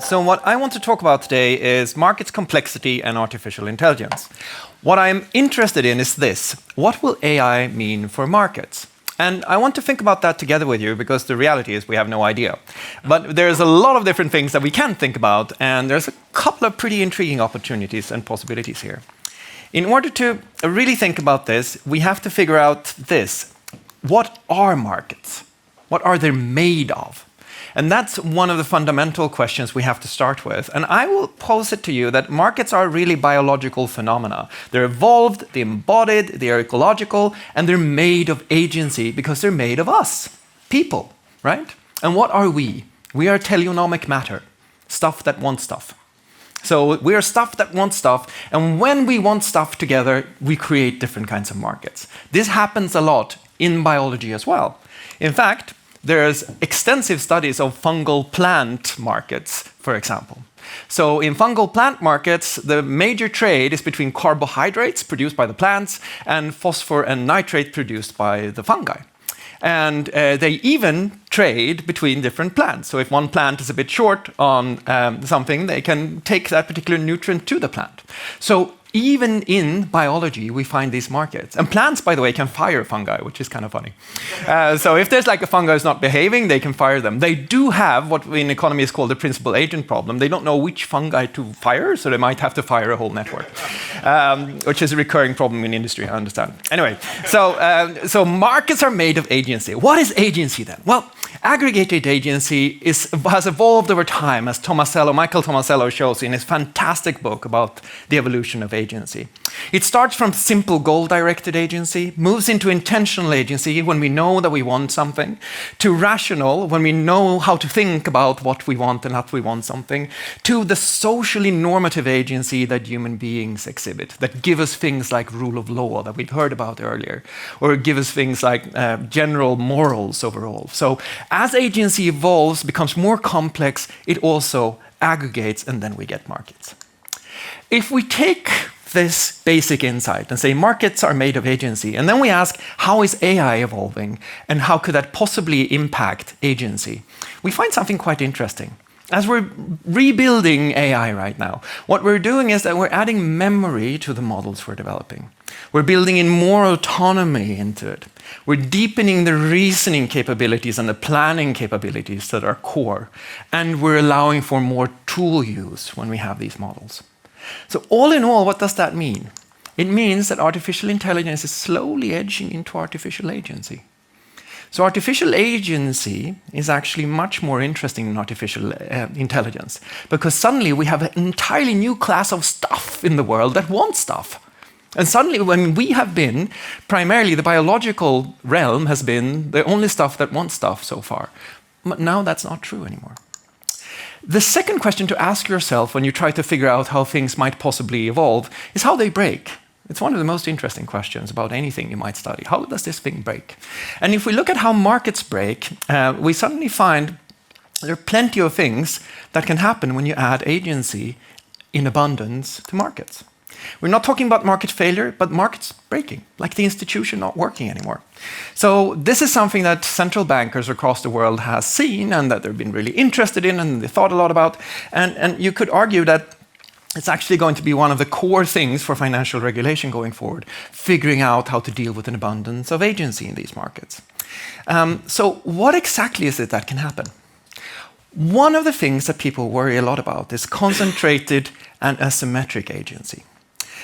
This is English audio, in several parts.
So what I want to talk about today is markets complexity and artificial intelligence. What I'm interested in is this: what will AI mean for markets? And I want to think about that together with you, because the reality is we have no idea. But there's a lot of different things that we can think about, and there's a couple of pretty intriguing opportunities and possibilities here. In order to really think about this, we have to figure out this: what are markets? What are they made of? And that's one of the fundamental questions we have to start with. And I will pose it to you that markets are really biological phenomena. They're evolved, they're embodied, they're ecological, and they're made of agency because they're made of us, people, right? And what are we? We are teleonomic matter, stuff that wants stuff. So we are stuff that wants stuff, and when we want stuff together, we create different kinds of markets. This happens a lot in biology as well. In fact, there's extensive studies of fungal plant markets, for example. So in fungal plant markets, the major trade is between carbohydrates produced by the plants and phosphor and nitrate produced by the fungi. And they even trade between different plants. So if one plant is a bit short on something, they can take that particular nutrient to the plant. So even in biology, we find these markets. And plants, by the way, can fire fungi, which is kind of funny. So if there's like a fungi who's not behaving, they can fire them. They do have what in economy is called the principal agent problem. They don't know which fungi to fire, so they might have to fire a whole network, which is a recurring problem in industry, I understand. Anyway, so markets are made of agency. What is agency then? Well, aggregated agency has evolved over time, as Michael Tomasello shows in his fantastic book about the evolution of agency. It starts from simple goal-directed agency, moves into intentional agency when we know that we want something, to rational when we know how to think about what we want and how we want something, to the socially normative agency that human beings exhibit, that give us things like rule of law that we've heard about earlier, or give us things like general morals overall. So as agency evolves, becomes more complex, it also aggregates, and then we get markets. If we take this basic insight and say markets are made of agency, and then we ask, how is AI evolving and how could that possibly impact agency? We find something quite interesting. As we're rebuilding AI right now, what we're doing is that we're adding memory to the models we're developing. We're building in more autonomy into it. We're deepening the reasoning capabilities and the planning capabilities that are core, and we're allowing for more tool use when we have these models. So all in all, what does that mean? It means that artificial intelligence is slowly edging into artificial agency. So artificial agency is actually much more interesting than artificial intelligence, because suddenly we have an entirely new class of stuff in the world that wants stuff. And suddenly, when we have been, primarily the biological realm has been the only stuff that wants stuff so far. But now that's not true anymore. The second question to ask yourself when you try to figure out how things might possibly evolve is how they break. It's one of the most interesting questions about anything you might study. How does this thing break? And if we look at how markets break, we suddenly find there are plenty of things that can happen when you add agency in abundance to markets. We're not talking about market failure, but markets breaking, like the institution not working anymore. So this is something that central bankers across the world have seen and that they've been really interested in and they thought a lot about. And you could argue that it's actually going to be one of the core things for financial regulation going forward, figuring out how to deal with an abundance of agency in these markets. So what exactly is it that can happen? One of the things that people worry a lot about is concentrated and asymmetric agency.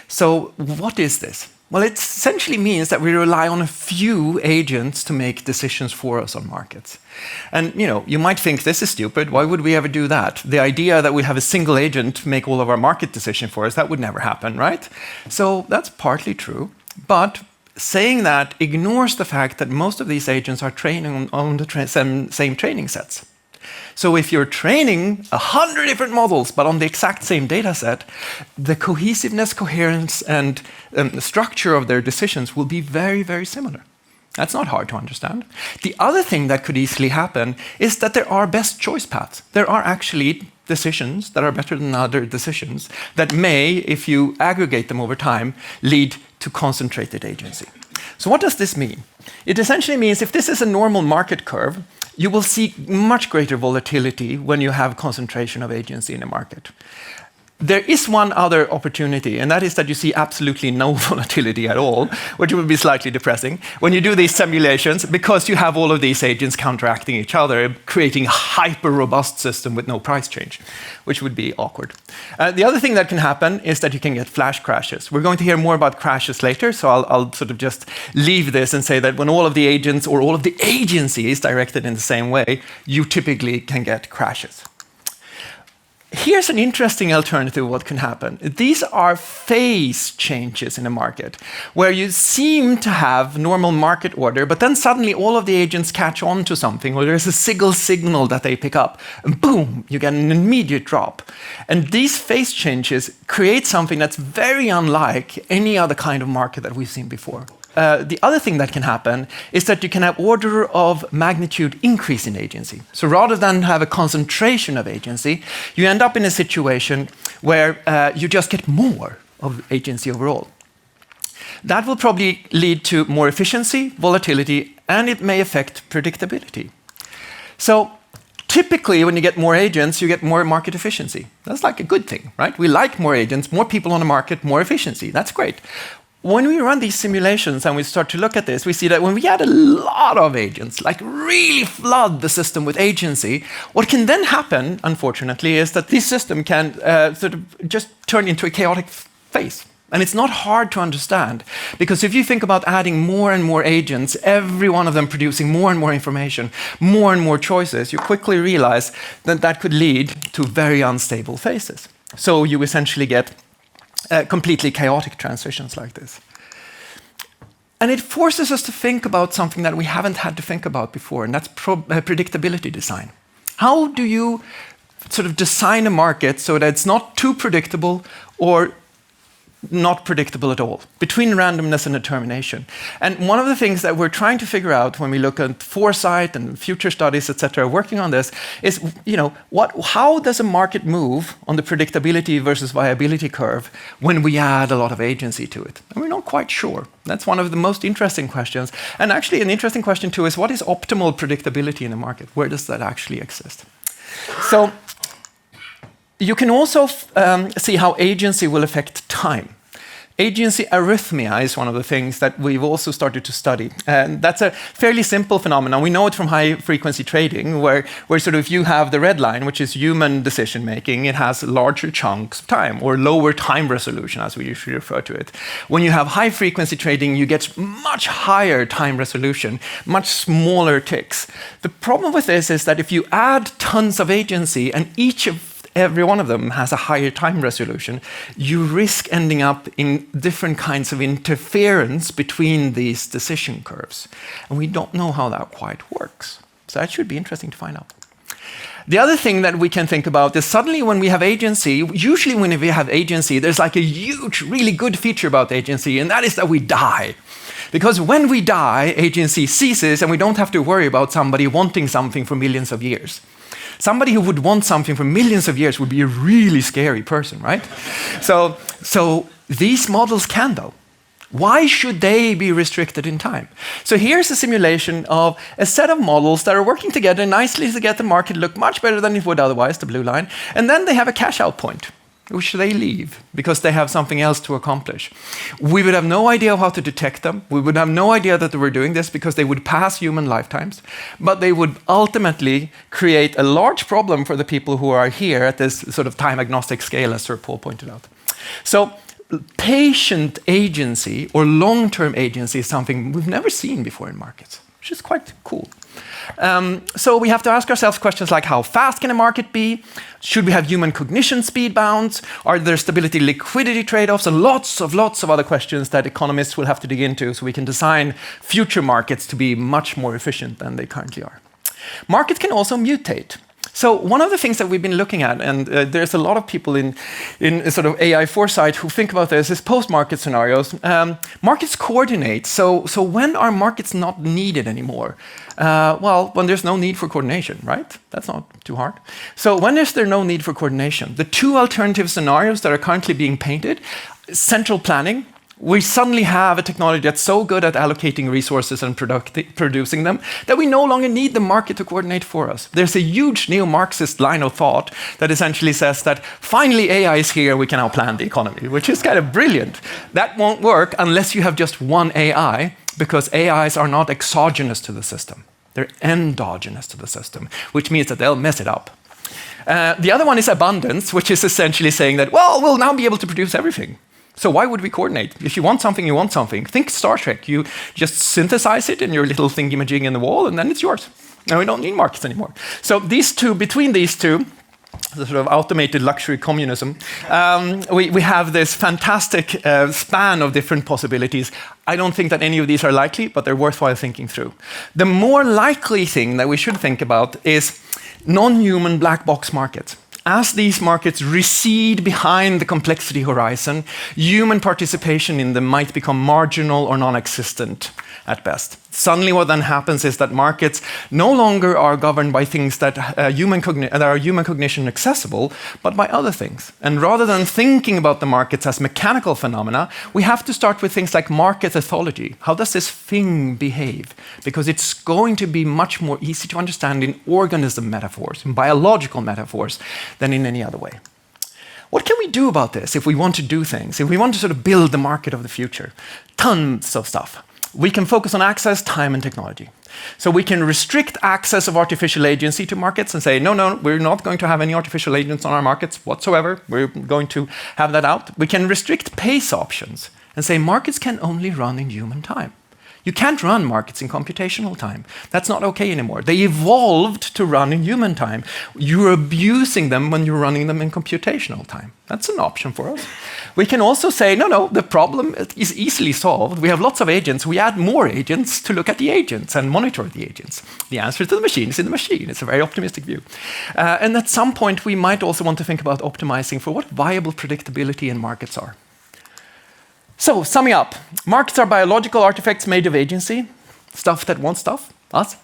So what is this? Well, it essentially means that we rely on a few agents to make decisions for us on markets. And you might think this is stupid. Why would we ever do that? The idea that we have a single agent make all of our market decisions for us, that would never happen, right? So that's partly true. But saying that ignores the fact that most of these agents are training on the same training sets. So if you're training 100 different models, but on the exact same data set, the cohesiveness, coherence, and structure of their decisions will be very, very similar. That's not hard to understand. The other thing that could easily happen is that there are best choice paths. There are actually decisions that are better than other decisions that may, if you aggregate them over time, lead to concentrated agency. So what does this mean? It essentially means if this is a normal market curve, you will see much greater volatility when you have concentration of agency in a market. There is one other opportunity, and that is that you see absolutely no volatility at all, which would be slightly depressing when you do these simulations, because you have all of these agents counteracting each other, creating a hyper-robust system with no price change, which would be awkward. The other thing that can happen is that you can get flash crashes. We're going to hear more about crashes later, so I'll sort of just leave this and say that when all of the agents or all of the agency is directed in the same way, you typically can get crashes. Here's an interesting alternative of what can happen. These are phase changes in a market, where you seem to have normal market order, but then suddenly all of the agents catch on to something, or there's a signal that they pick up, and boom, you get an immediate drop. And these phase changes create something that's very unlike any other kind of market that we've seen before. The other thing that can happen is that you can have order of magnitude increase in agency. So rather than have a concentration of agency, you end up in a situation where you just get more of agency overall. That will probably lead to more efficiency, volatility, and it may affect predictability. So typically, when you get more agents, you get more market efficiency. That's like a good thing, right? We like more agents, more people on the market, more efficiency. That's great. When we run these simulations and we start to look at this, we see that when we add a lot of agents, like really flood the system with agency, what can then happen, unfortunately, is that this system can sort of just turn into a chaotic phase. And it's not hard to understand, because if you think about adding more and more agents, every one of them producing more and more information, more and more choices, you quickly realize that that could lead to very unstable phases. So you essentially get completely chaotic transitions like this. And it forces us to think about something that we haven't had to think about before, and that's predictability design. How do you sort of design a market so that it's not too predictable or not predictable at all, between randomness and determination? And one of the things that we're trying to figure out when we look at foresight and future studies, etc., working on this, is, how does a market move on the predictability versus viability curve when we add a lot of agency to it? And we're not quite sure. That's one of the most interesting questions. And actually, an interesting question too is, what is optimal predictability in a market? Where does that actually exist? So you can also see how agency will affect time. Agency arrhythmia is one of the things that we've also started to study. And that's a fairly simple phenomenon. We know it from high-frequency trading, where sort of you have the red line, which is human decision-making. It has larger chunks of time, or lower time resolution, as we usually refer to it. When you have high-frequency trading, you get much higher time resolution, much smaller ticks. The problem with this is that if you add tons of agency, and every one of them has a higher time resolution, you risk ending up in different kinds of interference between these decision curves. And we don't know how that quite works. So that should be interesting to find out. The other thing that we can think about is suddenly when we have agency, usually when we have agency, there's like a huge, really good feature about agency, and that is that we die. Because when we die, agency ceases, and we don't have to worry about somebody wanting something for millions of years. Somebody who would want something for millions of years would be a really scary person, right? So these models can, though. Why should they be restricted in time? So here's a simulation of a set of models that are working together nicely to get the market look much better than it would otherwise, the blue line, and then they have a cash out point, which they leave because they have something else to accomplish. We would have no idea how to detect them. We would have no idea that they were doing this because they would pass human lifetimes, but they would ultimately create a large problem for the people who are here at this sort of time agnostic scale, as Sir Paul pointed out. So patient agency or long-term agency is something we've never seen before in markets, which is quite cool. So we have to ask ourselves questions like, how fast can a market be? Should we have human cognition speed bounds? Are there stability liquidity trade-offs? And lots of other questions that economists will have to dig into so we can design future markets to be much more efficient than they currently are. Markets can also mutate. So one of the things that we've been looking at, and there's a lot of people in sort of AI foresight who think about this, is post-market scenarios. Markets coordinate. So when are markets not needed anymore? Well, when there's no need for coordination, right? That's not too hard. So when is there no need for coordination? The two alternative scenarios that are currently being painted: central planning, We suddenly have a technology that's so good at allocating resources and producing them that we no longer need the market to coordinate for us. There's a huge neo-Marxist line of thought that essentially says that finally AI is here, we can now plan the economy, which is kind of brilliant. That won't work unless you have just one AI, because AIs are not exogenous to the system. They're endogenous to the system, which means that they'll mess it up. The other one is abundance, which is essentially saying that, well, we'll now be able to produce everything. So why would we coordinate? If you want something, you want something. Think Star Trek. You just synthesize it in your little thingy-majig in the wall, and then it's yours. Now we don't need markets anymore. So these two, between these two, the sort of automated luxury communism, we have this fantastic span of different possibilities. I don't think that any of these are likely, but they're worthwhile thinking through. The more likely thing that we should think about is non-human black box markets. As these markets recede behind the complexity horizon, human participation in them might become marginal or non-existent at best. Suddenly what then happens is that markets no longer are governed by things that are human cognition accessible, but by other things. And rather than thinking about the markets as mechanical phenomena, we have to start with things like market ethology. How does this thing behave? Because it's going to be much more easy to understand in organism metaphors, in biological metaphors, than in any other way. What can we do about this if we want to do things, if we want to sort of build the market of the future? Tons of stuff. We can focus on access, time, and technology. So we can restrict access of artificial agency to markets and say, no, we're not going to have any artificial agents on our markets whatsoever. We're going to have that out. We can restrict pace options and say markets can only run in human time. You can't run markets in computational time. That's not okay anymore. They evolved to run in human time. You're abusing them when you're running them in computational time. That's an option for us. We can also say, no, the problem is easily solved. We have lots of agents. We add more agents to look at the agents and monitor the agents. The answer to the machine is in the machine. It's a very optimistic view. And at some point, we might also want to think about optimizing for what viable predictability in markets are. So, summing up, markets are biological artifacts made of agency, stuff that wants stuff, us.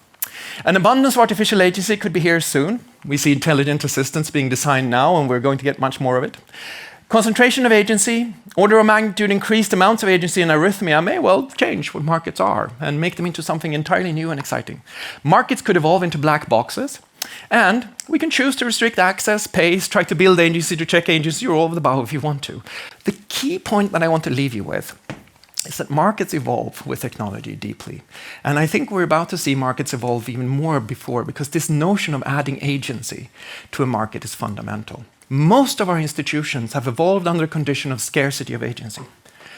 An abundance of artificial agency could be here soon. We see intelligent assistants being designed now, and we're going to get much more of it. Concentration of agency, order of magnitude increased amounts of agency in arrhythmia may well change what markets are and make them into something entirely new and exciting. Markets could evolve into black boxes, and we can choose to restrict access, pace, try to build agency to check agency, or over the bow if you want to. The key point that I want to leave you with is that markets evolve with technology deeply. And I think we're about to see markets evolve even more before, because this notion of adding agency to a market is fundamental. Most of our institutions have evolved under a condition of scarcity of agency.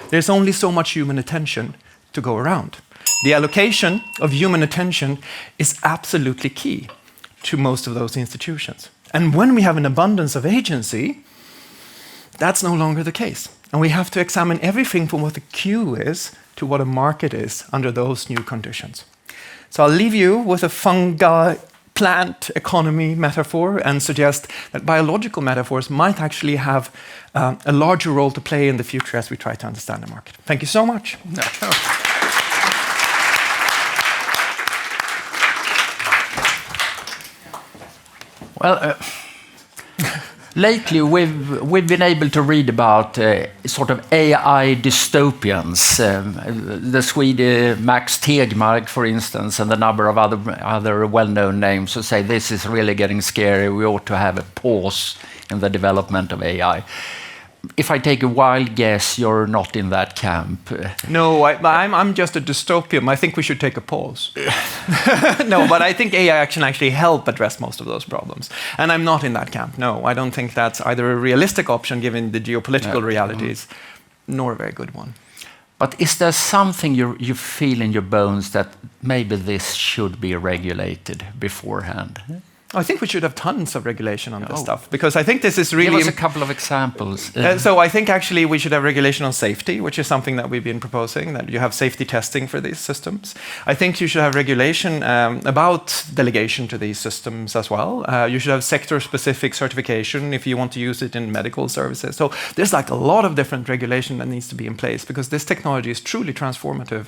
There's only so much human attention to go around. The allocation of human attention is absolutely key to most of those institutions. And when we have an abundance of agency, that's no longer the case. And we have to examine everything from what the queue is to what a market is under those new conditions. So I'll leave you with a fungi plant economy metaphor and suggest that biological metaphors might actually have a larger role to play in the future as we try to understand the market. Thank you so much. Well, lately we've been able to read about sort of AI dystopians. The Swede Max Tegmark, for instance, and a number of other well-known names who say this is really getting scary. We ought to have a pause in the development of AI. If I take a wild guess, you're not in that camp. No, I'm just a dystopian. I think we should take a pause. No, but I think AI can actually help address most of those problems. And I'm not in that camp. No, I don't think that's either a realistic option given the geopolitical realities, nor a very good one. But is there something you feel in your bones that maybe this should be regulated beforehand? I think we should have tons of regulation on this stuff, because I think this is really... Give us a couple of examples. So I think actually we should have regulation on safety, which is something that we've been proposing, that you have safety testing for these systems. I think you should have regulation about delegation to these systems as well. You should have sector-specific certification if you want to use it in medical services. So there's like a lot of different regulation that needs to be in place, because this technology is truly transformative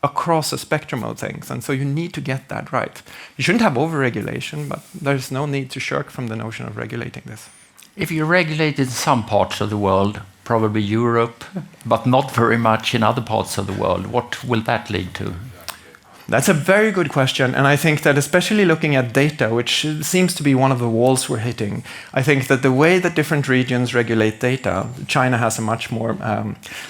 across a spectrum of things, and so you need to get that right. You shouldn't have over-regulation, but there's no need to shirk from the notion of regulating this. If you regulate in some parts of the world, probably Europe, but not very much in other parts of the world. What will that lead to? That's a very good question, and I think that especially looking at data, which seems to be one of the walls we're hitting, I think that the way that different regions regulate data, China has a much more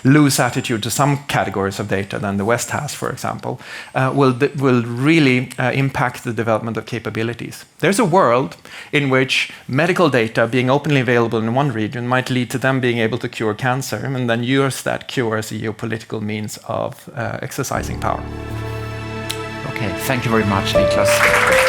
loose attitude to some categories of data than the West has, for example, will really impact the development of capabilities. There's a world in which medical data being openly available in one region might lead to them being able to cure cancer and then use that cure as a geopolitical means of exercising power. Okay, thank you very much, Nicklas.